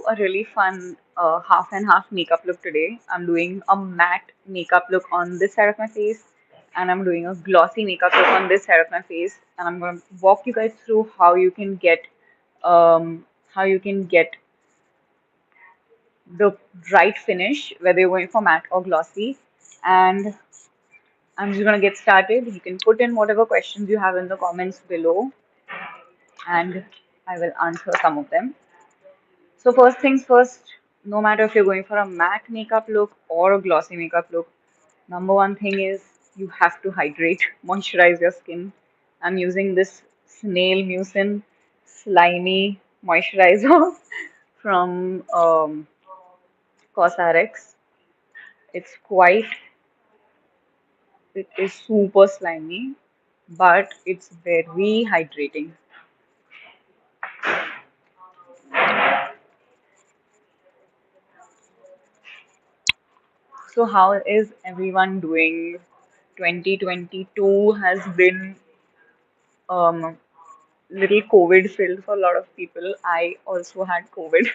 a really fun half and half makeup look today. I'm doing a matte makeup look on this side of my face, and I'm doing a glossy makeup look on this side of my face. And I'm going to walk you guys through um, how you can get the right finish, whether you're going for matte or glossy. And I'm just going to get started. You can put in whatever questions you have in the comments below, and I will answer some of them. So first things first, no matter if you're going for a matte makeup look or a glossy makeup look, number one thing is you have to hydrate, moisturize your skin. I'm using this Snail Mucin Slimy Moisturizer from Cosrx. It's quite, it is super slimy, but it's very hydrating. So how is everyone doing? 2022 has been um, little COVID filled for a lot of people. I also had COVID.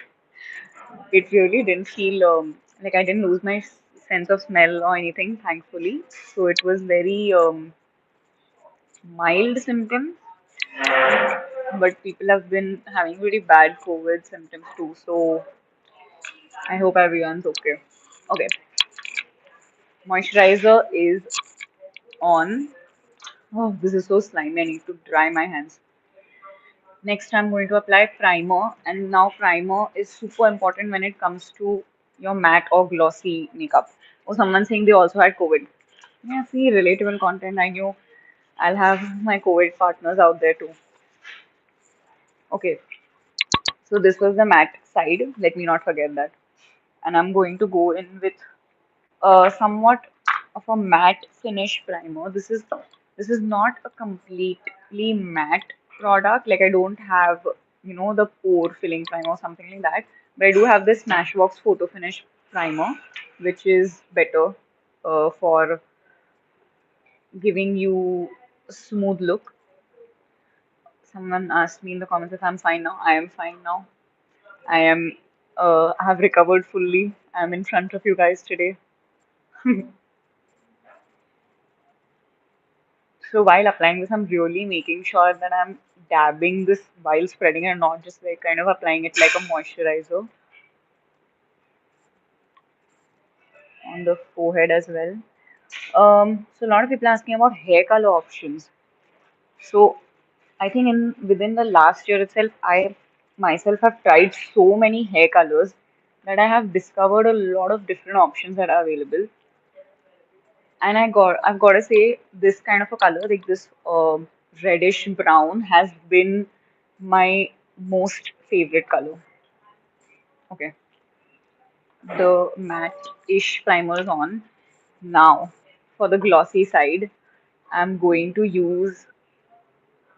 It really didn't feel like I didn't lose my sense of smell or anything, thankfully. So it was very mild symptoms, but people have been having really bad COVID symptoms too. So I hope everyone's okay. Okay, moisturizer is on. Oh, this is so slimy. I need to dry my hands. Next, I'm going to apply primer, and now primer is super important when it comes to your matte or glossy makeup. Or someone saying they also had COVID. Yeah, see, relatable content. I knew I'll have my COVID partners out there too. Okay, so this was the matte side. Let me not forget that. And I'm going to go in with somewhat of a matte finish primer. This is not a completely matte product. Like I don't have, the pore filling primer or something like that. But I do have this Smashbox Photo Finish primer, which is better for giving you a smooth look. Someone asked me in the comments if I'm fine now. I am fine now. I am. I have recovered fully. I'm in front of you guys today. So while applying this, I'm really making sure that I'm dabbing this while spreading it and not just like kind of applying it like a moisturizer on the forehead as well. So a lot of people are asking about hair color options. So I think in within the last year itself, I myself have tried so many hair colors that I have discovered a lot of different options that are available. And I've got to say this kind of a color, like this reddish brown, has been my most favorite color. Okay, the matte-ish primer is on. Now, for the glossy side, I'm going to use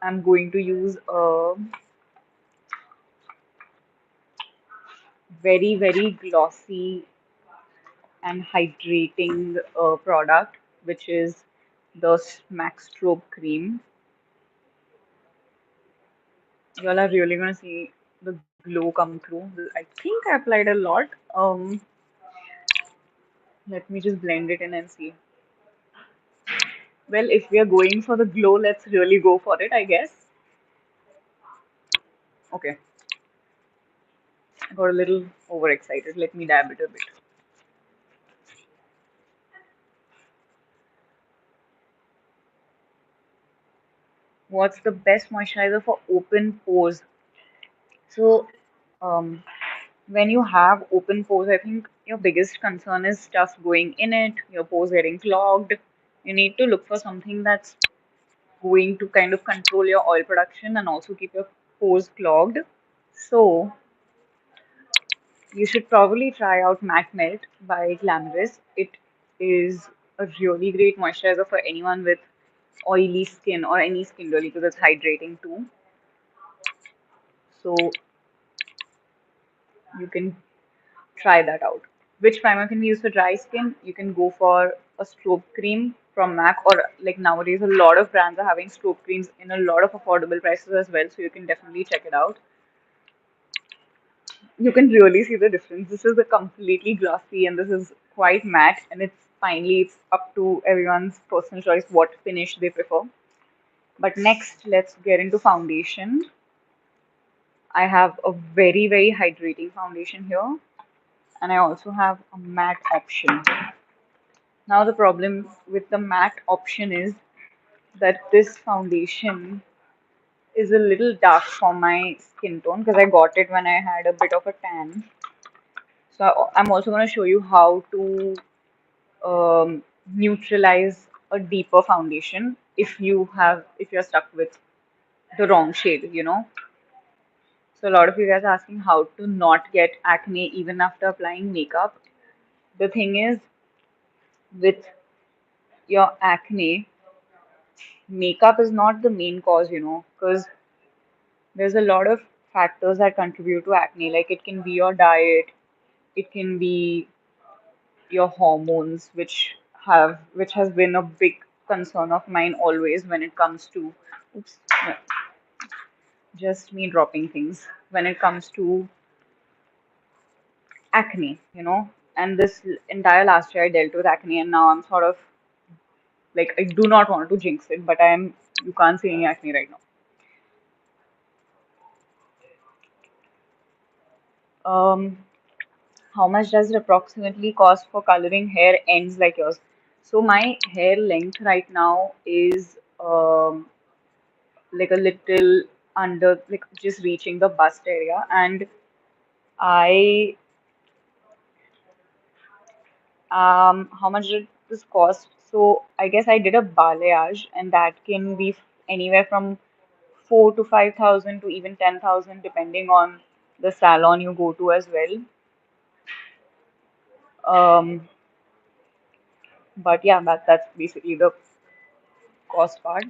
a very very glossy and hydrating product, which is the Max Strobe Cream. Y'all are really gonna see the glow come through. I think I applied a lot. Let me just blend it in and see. Well, if we are going for the glow, let's really go for it, I guess. Okay, I got a little overexcited. Let me dab it a bit. What's the best moisturizer for open pores? So, um, when you have open pores, I think your biggest concern is stuff going in it, your pores getting clogged. You need to look for something that's going to kind of control your oil production and also keep your pores clogged. So you should probably try out Matte Melt by Glamrs. It is a really great moisturizer for anyone with oily skin or any skin really because it's hydrating too. So you can try that out. Which primer can we use for dry skin? You can go for a strobe cream from MAC, or like nowadays a lot of brands are having strobe creams in a lot of affordable prices as well, so you can definitely check it out. You can really see the difference. This is a completely glossy and this is quite matte, and it's up to everyone's personal choice what finish they prefer. But next, let's get into foundation. I have a very hydrating foundation here, and I also have a matte option. Now the problem with the matte option is that this foundation is a little dark for my skin tone because I got it when I had a bit of a tan. So I'm also going to show you how to neutralize a deeper foundation if you're stuck with the wrong shade. So a lot of you guys are asking how to not get acne even after applying makeup. The thing is, with your acne, makeup is not the main cause, because there's a lot of factors that contribute to acne. Like it can be your diet, it can be your hormones, which has been a big concern of mine always when it comes to, oops, no, just me dropping things, when it comes to acne. And this entire last year I dealt with acne, and now I'm sort of like, I do not want to jinx it, but you can't see any acne right now. Um, how much does it approximately cost for coloring hair ends like yours? So my hair length right now is like a little under, like just reaching the bust area, and I how much did this cost? So I guess I did a balayage, and that can be anywhere from 4 to 5 thousand to even 10,000, depending on the salon you go to as well. But yeah, that's basically the cost part.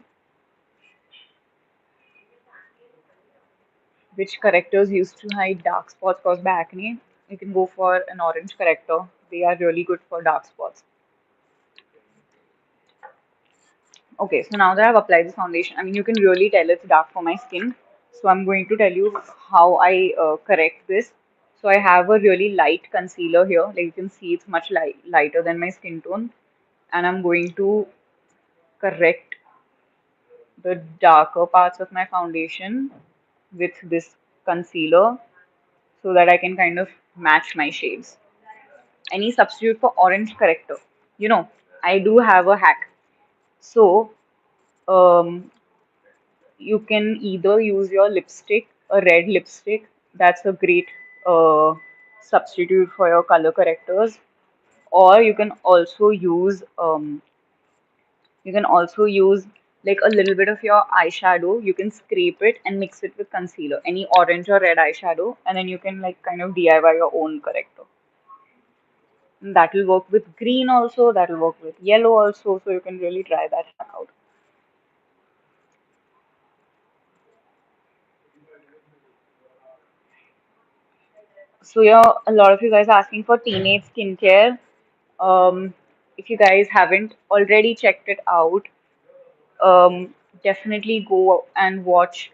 Which correctors used to hide dark spots caused by acne? You can go for an orange corrector. They are really good for dark spots. Okay, so now that I've applied this foundation, I mean, you can really tell it's dark for my skin. So I'm going to tell you how I correct this. So I have a really light concealer here. Like you can see, it's much lighter than my skin tone. And I'm going to correct the darker parts of my foundation with this concealer so that I can kind of match my shades. Any substitute for orange corrector? You know, I do have a hack. So, um, you can either use your lipstick, a red lipstick. That's a great uh, substitute for your color correctors. Or you can also use like a little bit of your eyeshadow. You can scrape it and mix it with concealer, any orange or red eyeshadow, and then you can like kind of DIY your own corrector. And that will work with green also, that will work with yellow also, so you can really try that hack out. So yeah, a lot of you guys are asking for teenage skincare. Um, if you guys haven't already checked it out, definitely go and watch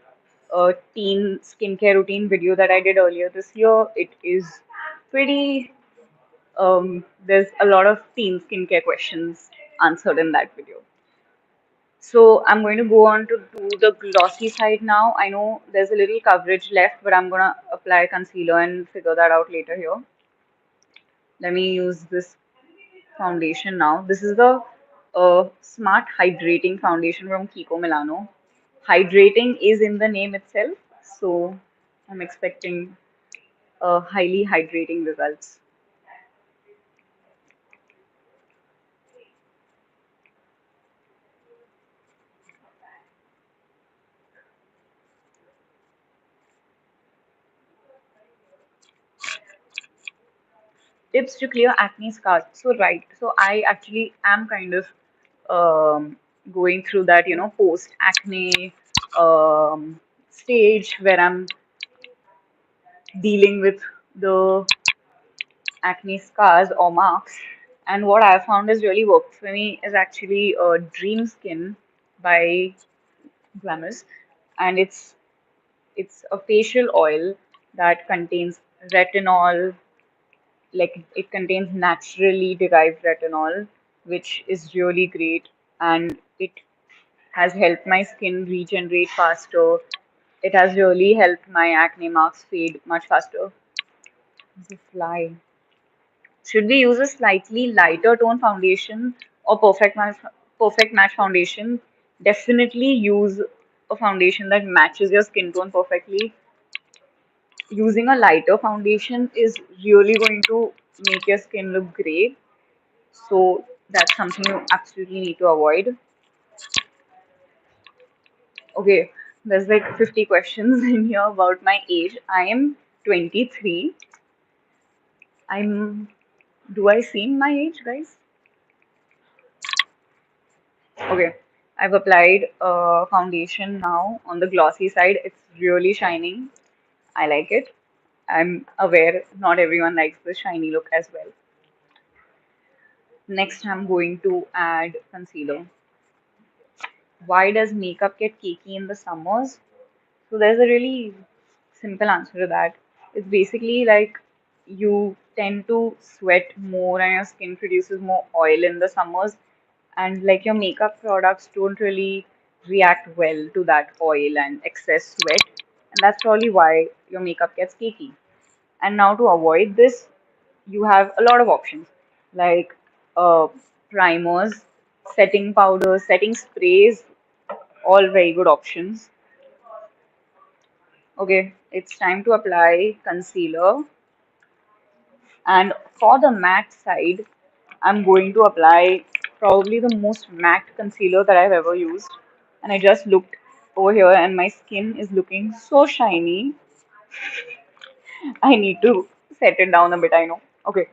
a teen skincare routine video that I did earlier this year. It is pretty, there's a lot of teen skincare questions answered in that video. So I'm going to go on to do the glossy side now. I know there's a little coverage left, but I'm gonna apply concealer and figure that out later here. Let me use this foundation now. This is the Smart Hydrating Foundation from Kiko Milano. Hydrating is in the name itself, so I'm expecting highly hydrating results. Tips to clear acne scars. So right, so I actually am kind of going through that, post acne stage where I'm dealing with the acne scars or marks. And what I found has really worked for me is actually Dream Skin by Glamrs, and it's a facial oil that contains retinol, like it contains naturally derived retinol, which is really great, and it has helped my skin regenerate faster. It has really helped my acne marks fade much faster. It's a fly. Should we use a slightly lighter tone foundation or perfect match foundation? Definitely use a foundation that matches your skin tone perfectly. Using a lighter foundation is really going to make your skin look great. So that's something you absolutely need to avoid. Okay, there's like 50 questions in here about my age. I am 23. I'm. Do I seem my age, guys? Okay, I've applied foundation now on the glossy side. It's really shining. I like it. I'm aware not everyone likes the shiny look as well. Next, I'm going to add concealer. Why does makeup get cakey in the summers? So there's a really simple answer to that. It's basically like you tend to sweat more and your skin produces more oil in the summers, and like your makeup products don't really react well to that oil and excess sweat, and that's probably why your makeup gets cakey. And now to avoid this, you have a lot of options like uh, primers, setting powders, setting sprays, all very good options. Okay, it's time to apply concealer. And for the matte side, I'm going to apply probably the most matte concealer that I've ever used. And I just looked over here and my skin is looking so shiny. I need to set it down a bit, I know. Okay,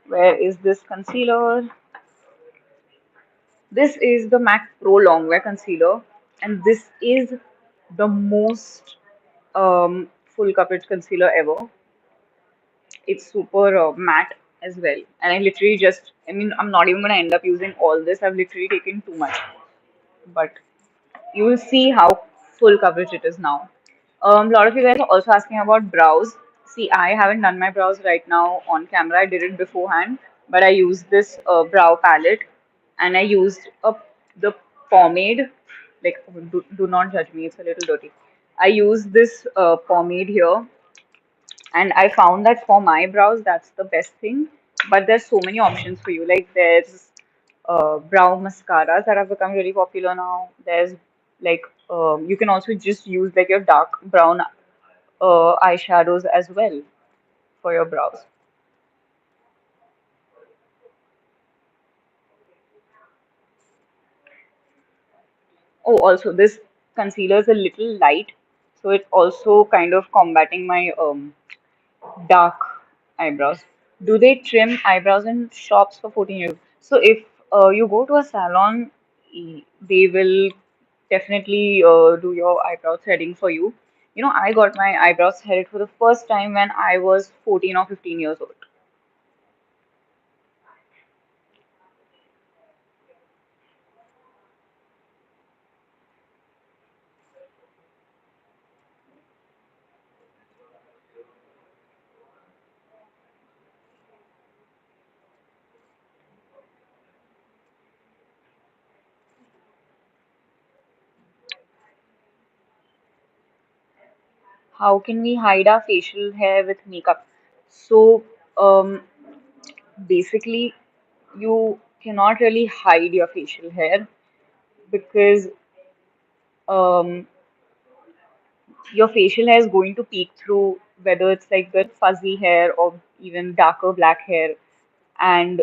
where is this concealer? This is the MAC Pro Longwear Concealer, and this is the most full coverage concealer ever. It's super matte as well. And I literally just, I mean, I'm not even going to end up using all this. I've literally taken too much. But you will see how full coverage it is now. A lot of you guys are also asking about brows. See, I haven't done my brows right now on camera. I did it beforehand, but I used this brow palette and I used the pomade. Like, do not judge me, it's a little dirty. I used this pomade here, and I found that for my brows, that's the best thing. But there's so many options for you. Like there's brow mascaras that have become really popular now. There's like you can also just use like your dark brown eyeshadows as well for your brows. Oh, also this concealer is a little light, so it's also kind of combating my dark eyebrows. Do they trim eyebrows in shops for 14 years? So if you go to a salon, they will definitely do your eyebrow threading for you. You know, I got my eyebrows threaded for the first time when I was 14 or 15 years old. How can we hide our facial hair with makeup? So, um, basically, you cannot really hide your facial hair because um, your facial hair is going to peek through whether it's like the fuzzy hair or even darker black hair. And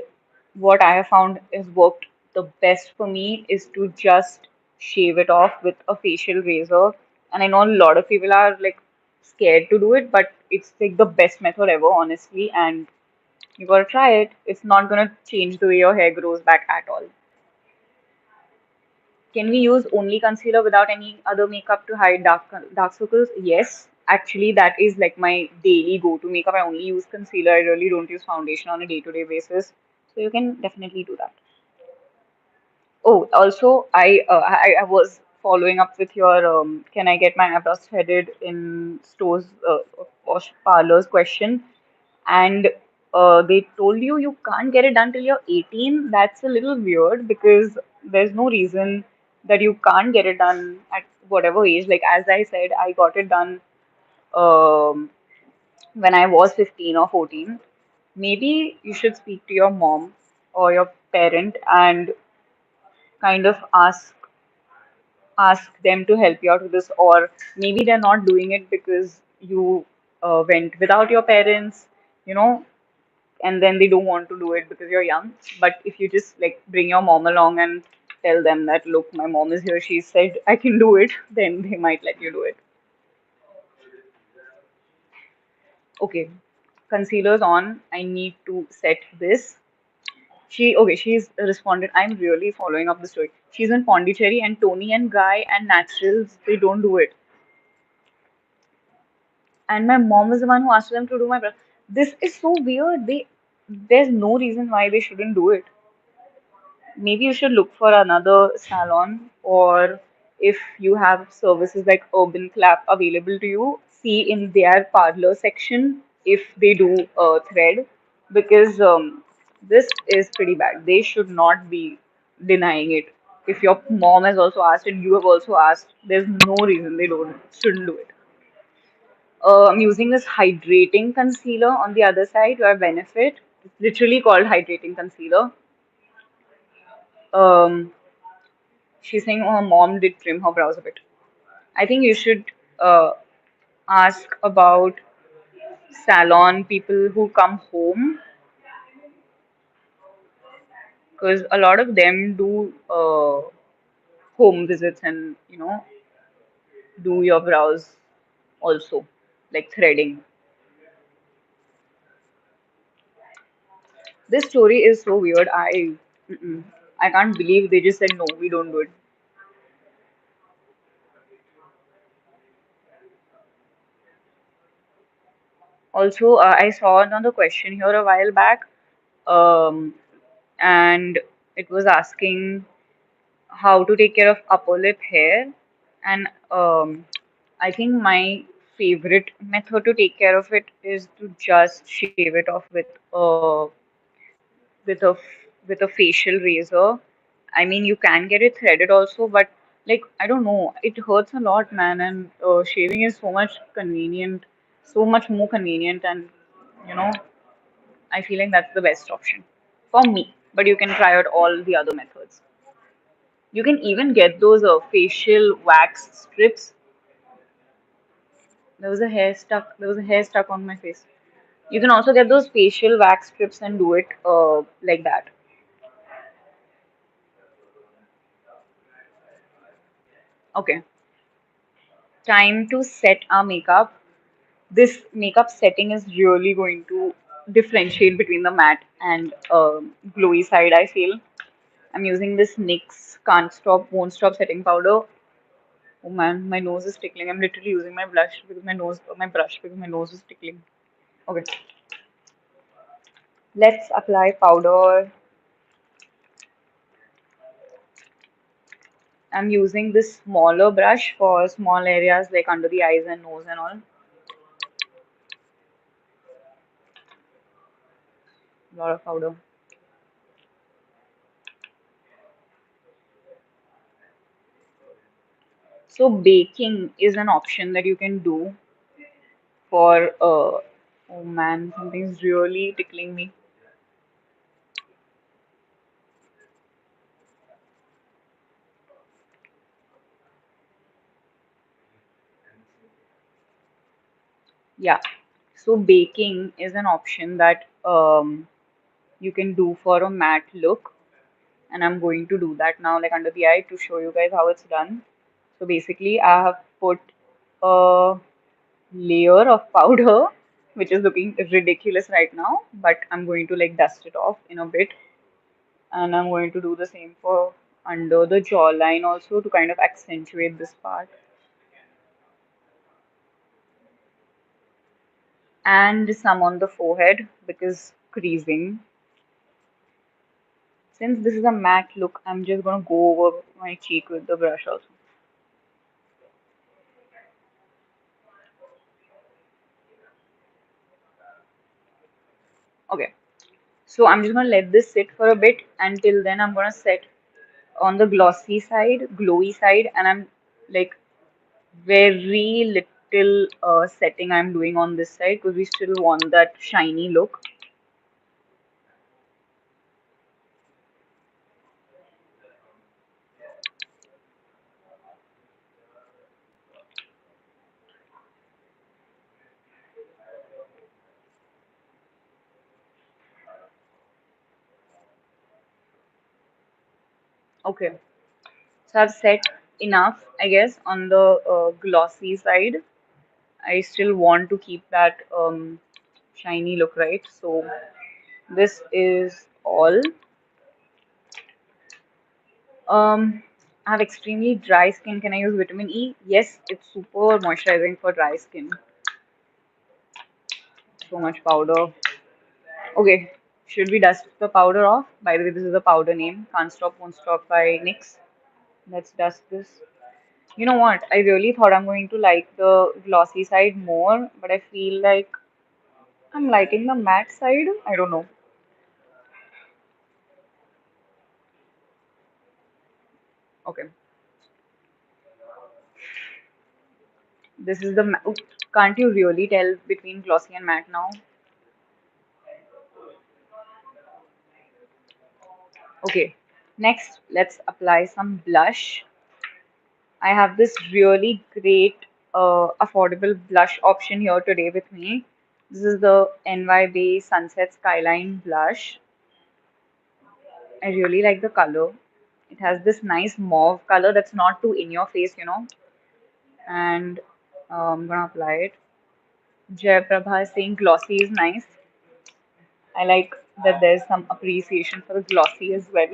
what I have found has worked the best for me is to just shave it off with a facial razor. And I know a lot of people are like scared to do it, but it's like the best method ever, honestly. And you gotta try it. It's not gonna change the way your hair grows back at all. Can we use only concealer without any other makeup to hide dark circles? Yes, actually that is like my daily go-to makeup. I only use concealer. I really don't use foundation on a day-to-day basis. So you can definitely do that. Oh, also I was following up with your can I get my eyebrows threaded in stores or parlors question, and they told you you can't get it done till you're 18. That's a little weird because there's no reason that you can't get it done at whatever age. Like as I said, I got it done um, when I was 15 or 14. Maybe you should speak to your mom or your parent and kind of ask them to help you out with this, or maybe they're not doing it because you went without your parents, you know, and then they don't want to do it because you're young. But if you just like bring your mom along and tell them that, look, my mom is here, she said I can do it, then they might let you do it. Okay, concealer's on. I need to set this. She's responded. I'm really following up the story. She's in Pondicherry, and Tony and Guy and Naturals, they don't do it. And my mom was the one who asked them to do my brow. This is so weird. There's no reason why they shouldn't do it. Maybe you should look for another salon, or if you have services like Urban Clap available to you, see in their parlor section if they do thread, because this is pretty bad. They should not be denying it. If your mom has also asked and you have also asked, there's no reason they don't shouldn't do it. I'm using this hydrating concealer on the other side to our benefit. It's literally called hydrating concealer. Um, she's saying her mom did trim her brows a bit. I think you should uh, ask about salon people who come home, because a lot of them do home visits and do your brows also, like threading. This story is so weird. Mm-mm. I can't believe they just said no, we don't do it. Also, I saw another question here a while back, um, and it was asking how to take care of upper lip hair. And I think my favorite method to take care of it is to just shave it off with a with a facial razor. I mean, you can get it threaded also, but like I don't know, it hurts a lot, man. And shaving is so much convenient, so much more convenient, and you know, I feel like that's the best option for me. But you can try out all the other methods. You can even get those facial wax strips. There was a hair stuck. There was a hair stuck on my face. You can also get those facial wax strips and do it like that. Okay, time to set our makeup. This makeup setting is really going to differentiate between the matte and glowy side, I feel. I'm using this NYX Can't Stop, Won't Stop setting powder. Oh man, my nose is tickling. I'm literally using my blush because my brush because my nose is tickling. Okay, let's apply powder. I'm using this smaller brush for small areas like under the eyes and nose and all. A lot of powder. So baking is an option that you can do for oh man, something's really tickling me. Yeah. So baking is an option that you can do for a matte look, and I'm going to do that now, like under the eye, to show you guys how it's done. So basically, I have put a layer of powder, which is looking ridiculous right now, but I'm going to like dust it off in a bit, and I'm going to do the same for under the jawline also to kind of accentuate this part, and some on the forehead because creasing. Since this is a matte look, I'm just gonna go over my cheek with the brush also. Okay, so I'm just gonna let this sit for a bit. Until then, I'm gonna set on the glossy side, glowy side, and I'm like very little setting I'm doing on this side because we still want that shiny look. Okay, so I've set enough, I guess, on the glossy side. I still want to keep that shiny look, right? So this is all. I have extremely dry skin. Can I use vitamin E? Yes, it's super moisturizing for dry skin. So much powder. Okay, should we dust the powder off? By the way, this is the powder name. Can't Stop, Won't Stop by NYX. Let's dust this. You know what? I really thought I'm going to like the glossy side more, but I feel like I'm liking the matte side. I don't know. Okay, this is the can't you really tell between glossy and matte now? Okay, next let's apply some blush. I have this really great affordable blush option here today with me. This is the NY Bay Sunset Skyline blush. I really like the color. It has this nice mauve color that's not too in your face. And I'm gonna apply it. Jay Prabha is saying glossy is nice. I like that there's some appreciation for the glossy as well.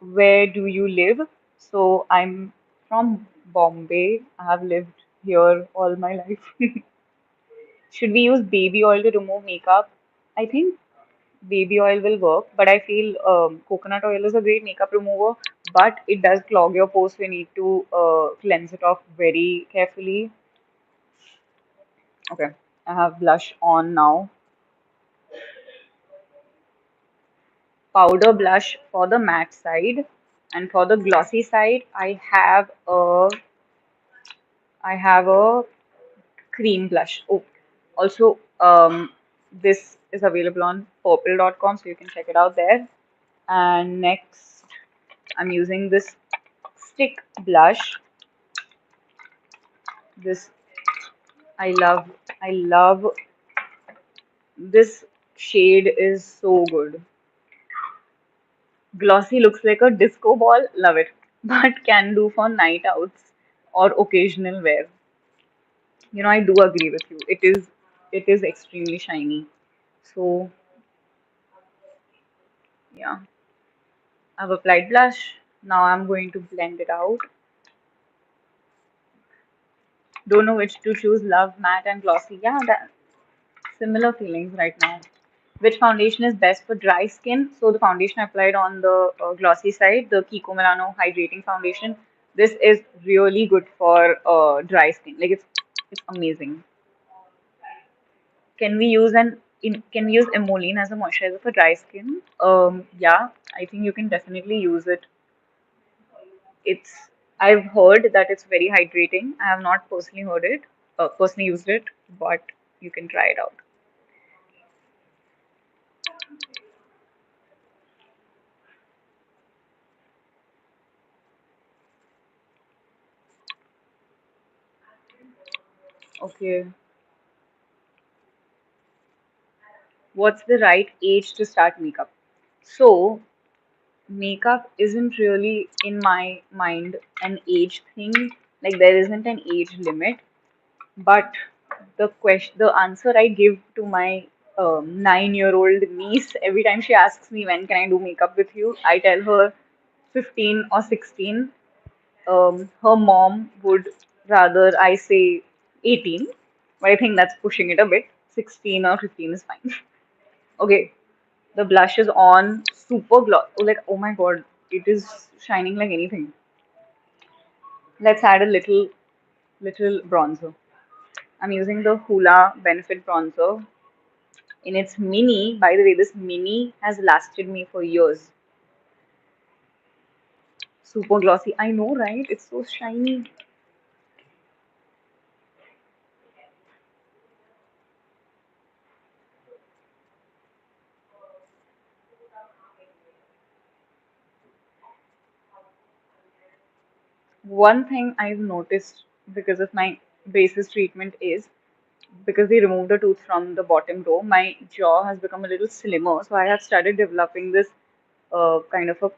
Where do you live? So I'm from Bombay. I have lived here all my life. Should we use baby oil to remove makeup? I think baby oil will work, but I feel coconut oil is a great makeup remover, but it does clog your pores, so you need to cleanse it off very carefully. Okay, I have blush on now. Powder blush for the matte side, and for the glossy side, I have a cream blush. Oh, also, this is available on purple.com, so you can check it out there. And next, I'm using this stick blush. This I love. I love this shade is so good. Glossy looks like a disco ball. Love it. But can do for night outs or occasional wear. I do agree with you. It is extremely shiny. So yeah, I've applied blush. Now I'm going to blend it out. Don't know which to choose, love, matte, and glossy. Yeah, that similar feelings right now. Which foundation is best for dry skin? So the foundation I applied on the glossy side, the Kiko Milano Hydrating Foundation. This is really good for dry skin. Like it's amazing. Can we use emollient as a moisturizer for dry skin? Yeah, I think you can definitely use it. It's I've heard that it's very hydrating. I have not personally used it, but you can try it out. Okay, what's the right age to start makeup? So, makeup isn't really, in my mind, an age thing. Like, there isn't an age limit. But the answer I give to my 9-year-old niece every time she asks me when can I do makeup with you, I tell her 15 or 16. Her mom would rather I say 18, but I think that's pushing it a bit. 16 or 15 is fine. Okay, the blush is on, super gloss. Oh, like, oh my god, it is shining like anything. Let's add a little bronzer. I'm using the Hoola Benefit Bronzer in its mini. By the way, this mini has lasted me for years. Super glossy. I know, right? It's so shiny. One thing I've noticed because of my braces treatment is because they removed the tooth from the bottom row, my jaw has become a little slimmer. So I have started developing this kind of a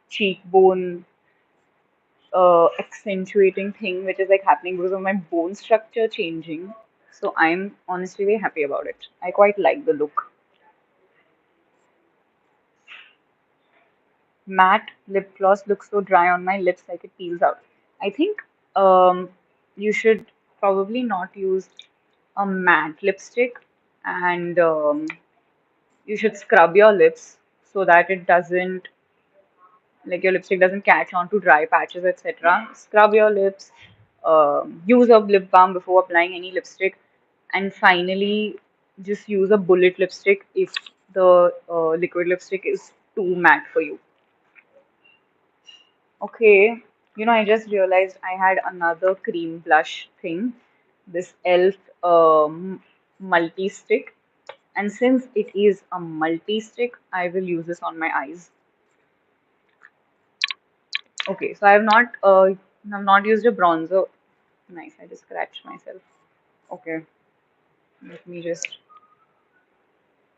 cheekbone accentuating thing, which is like happening because of my bone structure changing. So I'm honestly very happy about it. I quite like the look. Matte lip gloss looks so dry on my lips, like it peels out. I think um, you should probably not use a matte lipstick, and you should scrub your lips so that it doesn't, like, your lipstick doesn't catch on to dry patches, etc. Scrub your lips, use a lip balm before applying any lipstick, and finally just use a bullet lipstick if the liquid lipstick is too matte for you. Okay, I just realized I had another cream blush thing, this e.l.f. multi stick, and since it is a multi stick, I will use this on my eyes. Okay, so I've not used a bronzer. Nice, I just scratched myself. Okay, let me just.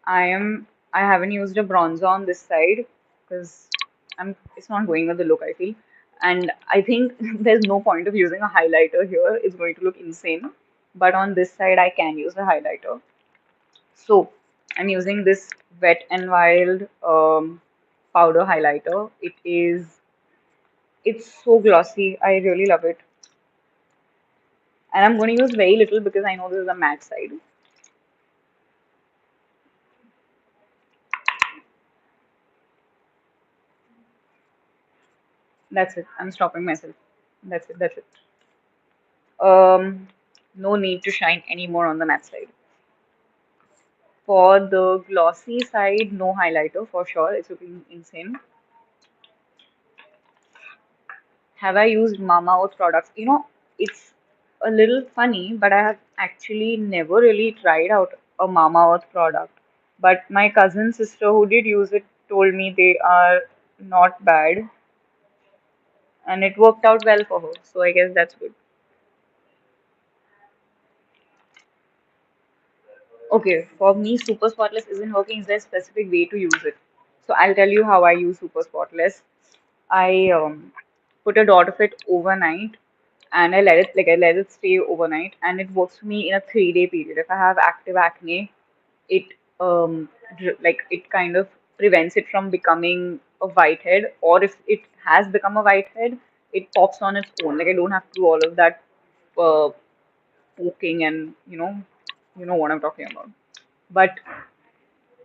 I haven't used a bronzer on this side because it's not going with the look I feel. And I think there's no point of using a highlighter here. It's going to look insane. But on this side, I can use a highlighter. So I'm using this Wet n Wild powder highlighter. It's so glossy. I really love it. And I'm going to use very little because I know this is a matte side. That's it. I'm stopping myself. That's it. That's it. No need to shine anymore on the matte side. For the glossy side, no highlighter for sure. It's looking insane. Have I used Mamaearth products? It's a little funny, but I have actually never really tried out a Mamaearth product. But my cousin sister who did use it told me they are not bad, and it worked out well for her. So I guess that's good. Okay, for me, Super Spotless isn't working. Is there a specific way to use it? So I'll tell you how I use Super Spotless. I put a dot of it overnight, and I let it stay overnight, and it works for me in a 3 day period. If I have active acne, it it kind of prevents it from becoming a whitehead, or if it has become a whitehead, it pops on its own. Like, I don't have to do all of that uh, poking, and you know what I'm talking about. But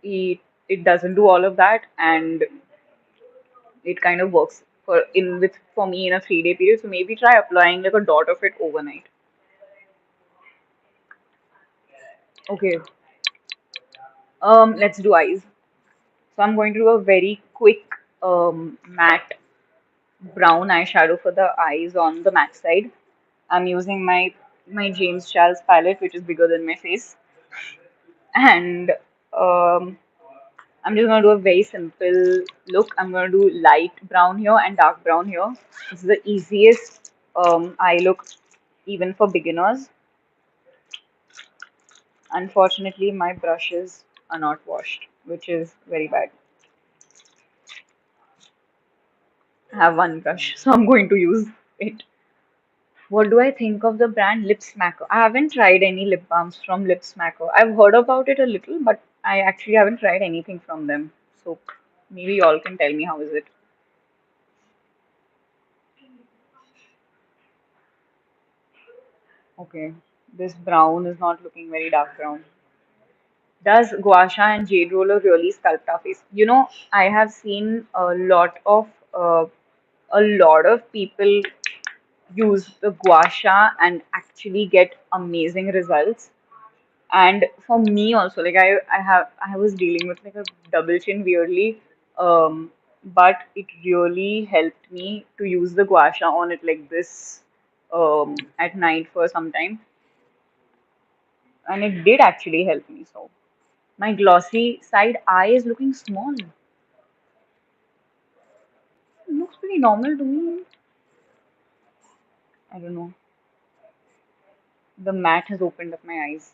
it doesn't do all of that, and it kind of works for me in a 3 day period. So maybe try applying like a dot of it overnight. Okay, let's do eyes. So I'm going to do a very quick matte brown eyeshadow for the eyes on the MAC side. I'm using my James Charles palette, which is bigger than my face, and um, I'm just gonna do a very simple look. I'm gonna do light brown here and dark brown here. This is the easiest eye look, even for beginners. Unfortunately, my brushes are not washed, which is very bad. I have one brush, so I'm going to use it. What do I think of the brand Lip Smacker? I haven't tried any lip balms from Lip Smacker. I've heard about it a little, but I actually haven't tried anything from them. So maybe y'all can tell me how is it. Okay, this brown is not looking very dark brown. Does Guasha and Jade Roller really sculpt our face? I have seen a lot of people use the Guasha and actually get amazing results. And for me also, like I was dealing with like a double chin weirdly, but it really helped me to use the Guasha on it like this at night for some time, and it did actually help me. So my glossy side eye is looking small. It looks pretty normal to me. I don't know. The matte has opened up my eyes.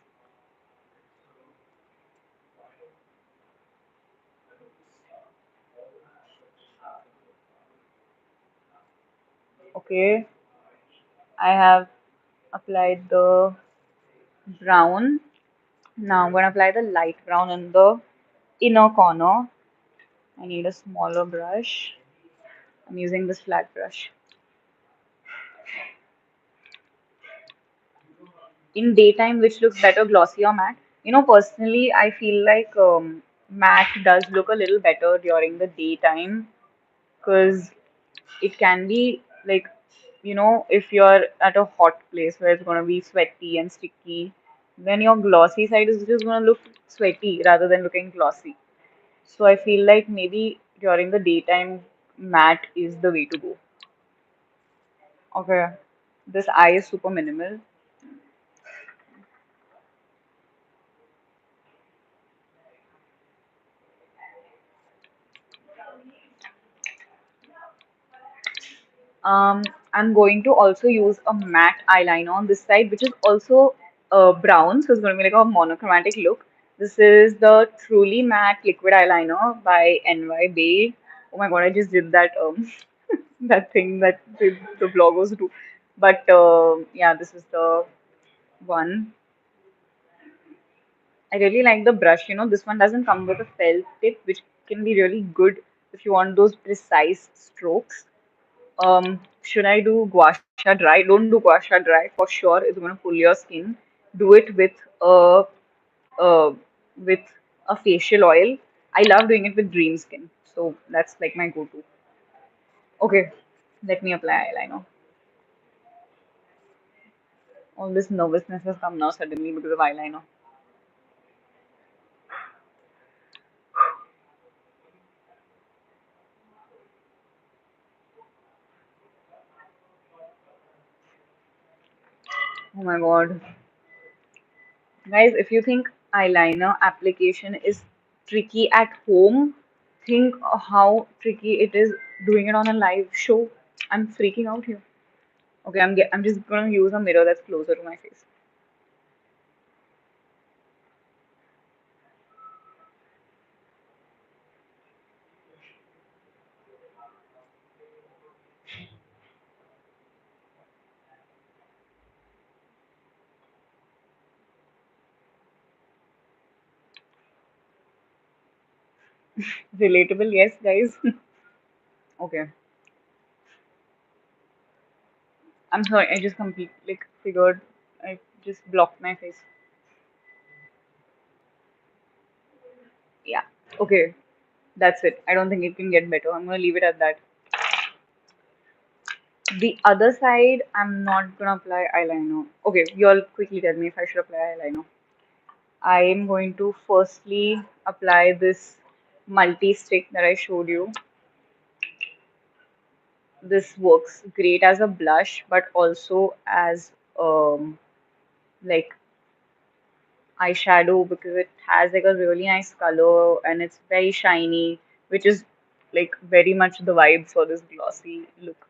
Okay, I have applied the brown. Now I'm gonna apply the light brown in the inner corner. I need a smaller brush. I'm using this flat brush. In daytime, which looks better, glossy or matte? Personally, I feel like matte does look a little better during the daytime because it can be like, if you're at a hot place where it's gonna be sweaty and sticky, then your glossy side is just gonna look sweaty rather than looking glossy. So I feel like maybe during the daytime, matte is the way to go. Okay, this eye is super minimal. I'm going to also use a matte eyeliner on this side, which is also brown, so it's going to be like a monochromatic look. This is the Truly Matte Liquid Eyeliner by NY Bay. Oh my god, I just did that that thing that the bloggers do. But yeah, this is the one. I really like the brush. This one doesn't come with a felt tip, which can be really good if you want those precise strokes. Should I do gua sha dry? Don't do gua sha dry for sure. It's gonna pull your skin. Do it uh, with a facial oil. I love doing it with Dream Skin, so that's like my go-to. Okay, let me apply eyeliner. All this nervousness has come now suddenly because of eyeliner. Oh my god, guys! If you think eyeliner application is tricky at home, think how tricky it is doing it on a live show. I'm freaking out here. Okay, I'm just gonna use a mirror that's closer to my face. Relatable, yes, guys. Okay, I'm sorry. I just completely like figured I just blocked my face. Yeah. Okay, that's it. I don't think it can get better. I'm gonna leave it at that. The other side, I'm not gonna apply eyeliner. Okay, you all quickly tell me if I should apply eyeliner. I am going to firstly apply this multi-stick that I showed you. This works great as a blush, but also as like eyeshadow because it has like a really nice color and it's very shiny, which is like very much the vibe for this glossy look.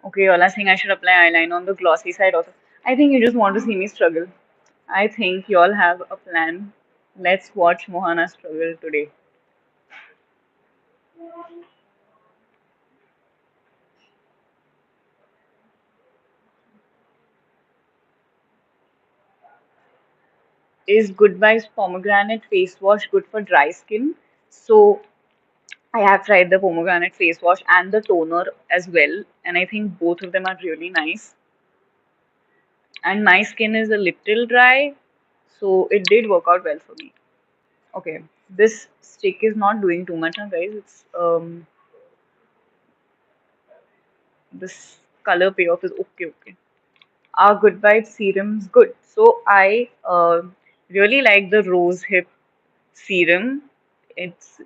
Okay, all are saying I should apply eyeliner on the glossy side also. I think you just want to see me struggle. I think you all have a plan. Let's watch Mohana struggle today. Is Goodbye's pomegranate face wash good for dry skin? So I have tried the pomegranate face wash and the toner as well, and I think both of them are really nice. And my skin is a little dry, so it did work out well for me. Okay. This stick is not doing too much, huh, guys. It's this color payoff is okay, okay. Our Good Vibes serum's good. So I really like the rose hip serum. It's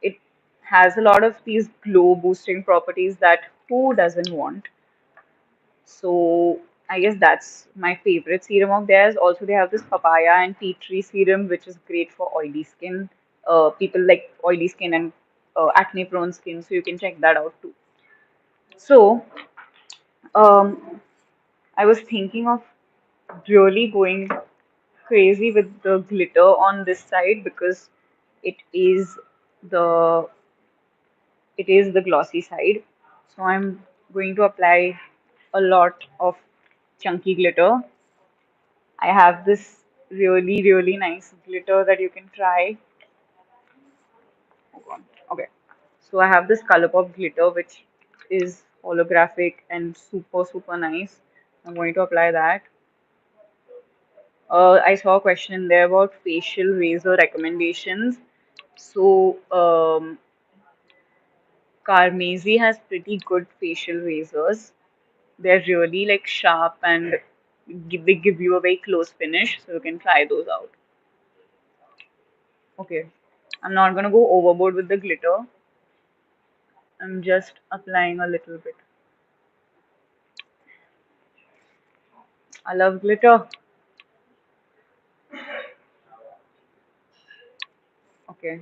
it has a lot of these glow boosting properties that who doesn't want. So I guess that's my favorite serum of theirs. Also, they have this papaya and tea tree serum, which is great for oily skin. People like oily skin and acne prone skin, so you can check that out too. So um, I was thinking of really going crazy with the glitter on this side because it is the the glossy side. So I'm going to apply a lot of chunky glitter. I have this really nice glitter that you can try. Hold on. Okay. So I have this Colourpop glitter which is holographic and super nice. I'm going to apply that. I saw a question there about facial razor recommendations. So Carmesi has pretty good facial razors. They're really like sharp and they give you a very close finish, so you can try those out. Okay, I'm not gonna go overboard with the glitter. I'm just applying a little bit. I love glitter. Okay,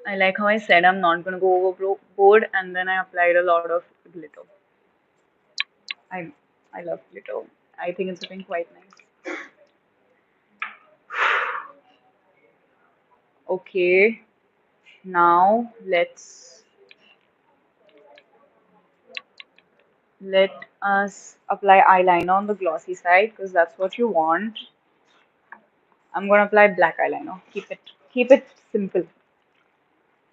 I like how I said I'm not gonna go overboard, and then I applied a lot of glitter. I I love glitter. I think it's looking quite nice. Okay, now let us apply eyeliner on the glossy side because that's what you want. I'm gonna apply black eyeliner. Keep it simple.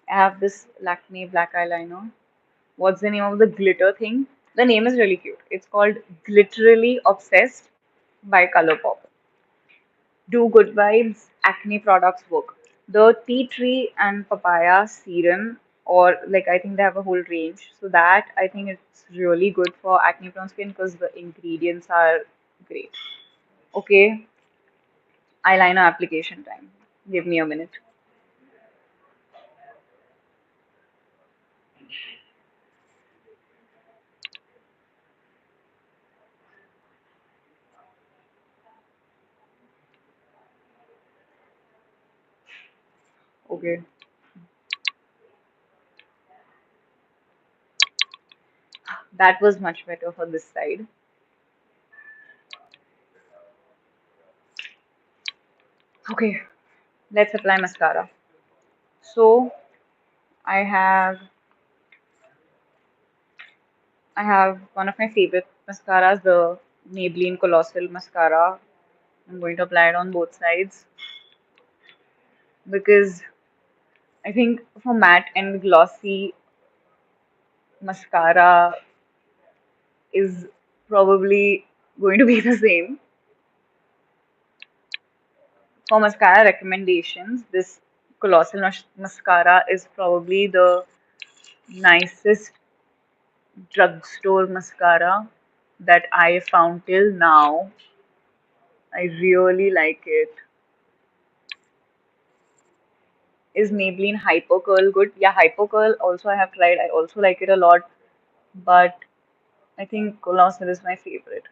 I have this Lakme black eyeliner. What's the name of the glitter thing? The name is really cute. It's called Glitterally Obsessed by Colourpop. Do good vibes, acne products work. The tea tree and papaya serum, or like I think they have a whole range. So that I think it's really good for acne prone skin because the ingredients are great. Okay, eyeliner application time. Give me a minute. Okay, that was much better for this side. Okay, let's apply mascara. So I have I have one of my favorite mascaras, the Maybelline Colossal mascara. I'm going to apply it on both sides because I think for matte and glossy, mascara is probably going to be the same. For mascara recommendations, this Colossal mascara is probably the nicest drugstore mascara that I found till now. I really like it. Is Maybelline Hyper Curl good? Yeah, Hyper Curl also I have tried. I also like it a lot, but I think Colossal is my favorite.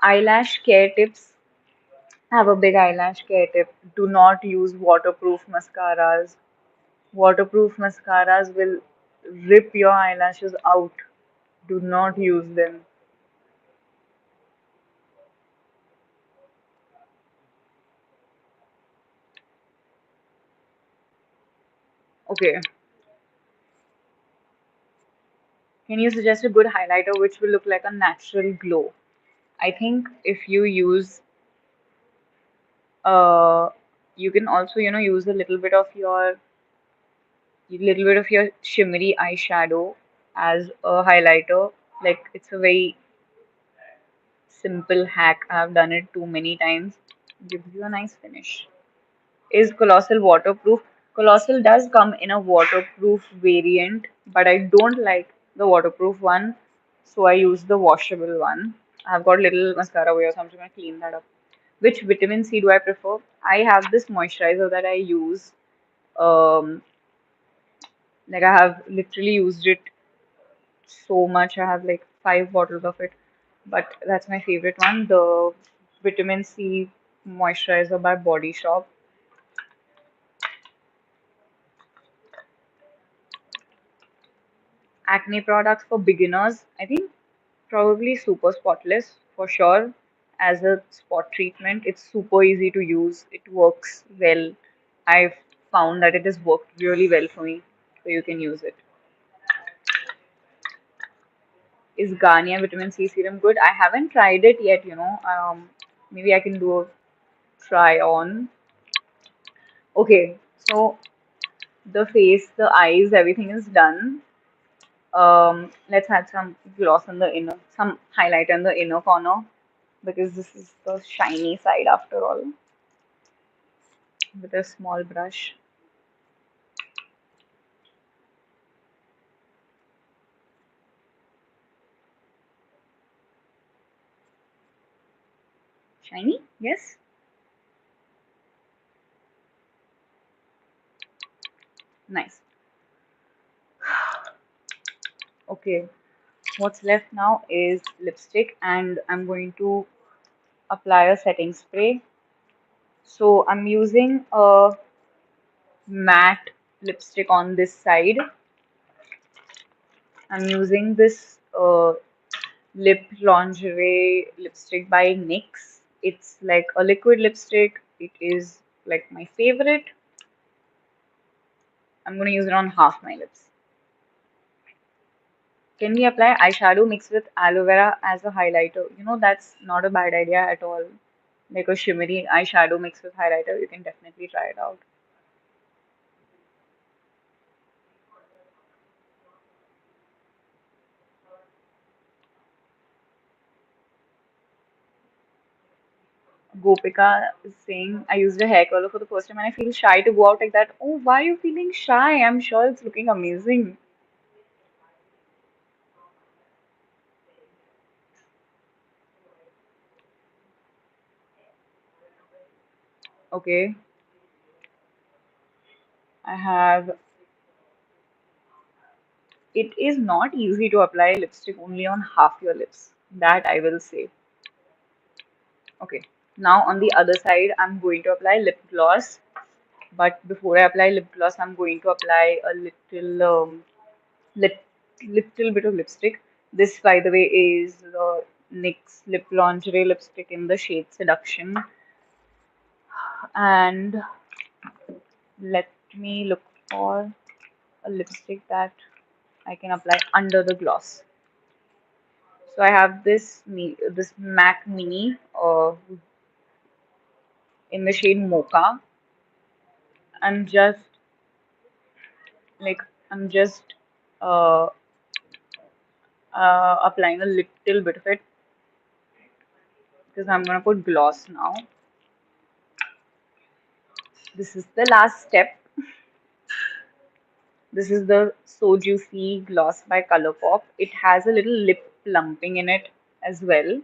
Eyelash care tips. I have a big eyelash care tip. Do not use waterproof mascaras. Waterproof mascaras will rip your eyelashes out. Do not use them. Okay. Can you suggest a good highlighter which will look like a natural glow? I think if you use Uh, you can also, use a little bit of your shimmery eyeshadow as a highlighter. Like it's a very simple hack. I've done it too many times. Gives you a nice finish. Is Colossal waterproof? Colossal does come in a waterproof variant, but I don't like the waterproof one, so I use the washable one. I've got little mascara over here, so I'm just gonna clean that up. Which vitamin C do I prefer? I have this moisturizer that I use. Um, like I have literally used it so much. I have like 5 bottles of it, but that's my favorite one. The vitamin C moisturizer by Body Shop. Acne products for beginners. I think probably Super Spotless for sure. As a spot treatment, it's super easy to use. It works well. I've found that it has worked really well for me, so you can use it. Is Garnier vitamin C serum good? I haven't tried it yet. Maybe I can do a try on. Okay, so the face, the eyes, everything is done. Let's add some gloss on the inner, some highlight in the inner corner because this is the shiny side after all with a small brush. Shiny? Yes. Nice. Okay, what's left now is lipstick, and I'm going to apply a setting spray. So I'm using a matte lipstick on this side. I'm using this Lip Lingerie Lipstick by NYX. It's like a liquid lipstick. It is like my favorite. I'm going to use it on half my lips. Can we apply eyeshadow mixed with aloe vera as a highlighter? That's not a bad idea at all. Like a shimmery eyeshadow mixed with highlighter, you can definitely try it out. Gopika is saying, I used a hair color for the first time and I feel shy to go out like that. Oh, why are you feeling shy? I'm sure it's looking amazing. Okay, I have. It is not easy to apply lipstick only on half your lips. That I will say. Okay, now on the other side, I'm going to apply lip gloss. But before I apply lip gloss, I'm going to apply a lit, little bit of lipstick. This, by the way, is the NYX Lip Lingerie Lipstick in the shade Seduction. And let me look for a lipstick that I can apply under the gloss. So I have this MAC Mini in the shade Mocha. I'm just like I'm just uh, applying a little bit of it because I'm gonna put gloss now. This is the last step. This is the So Juicy gloss by Colourpop. It has a little lip plumping in it as well.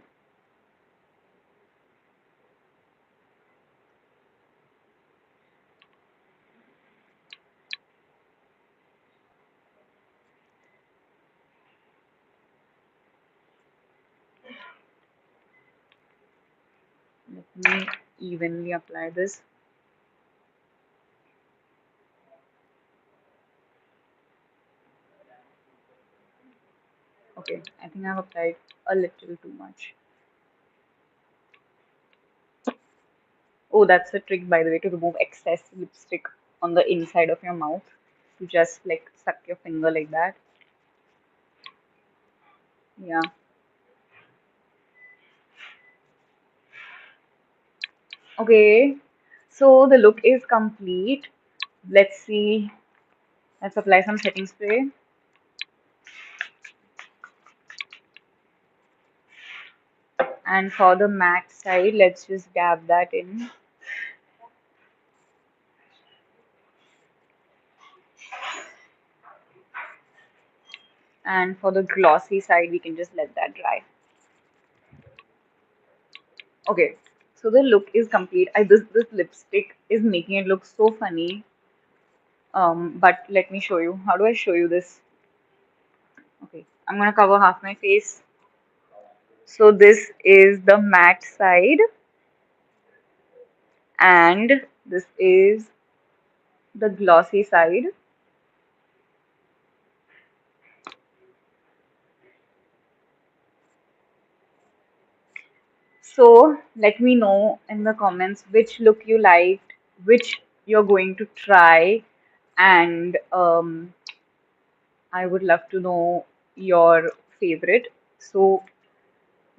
Let me evenly apply this. Okay, I think I've applied a little too much. Oh, that's a trick, by the way, to remove excess lipstick on the inside of your mouth. You just like suck your finger like that. Yeah. Okay. So the look is complete. Let's see. Let's apply some setting spray. And for the matte side, let's just dab that in. And for the glossy side, we can just let that dry. Okay, so the look is complete. This lipstick is making it look so funny. But let me show you. How do I show you this? Okay, I'm gonna cover half my face. So this is the matte side, and this is the glossy side. So let me know in the comments which look you liked, which you're going to try, and I would love to know your favorite. So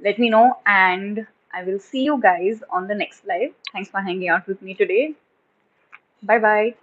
let me know, and I will see you guys on the next live. Thanks for hanging out with me today. Bye bye.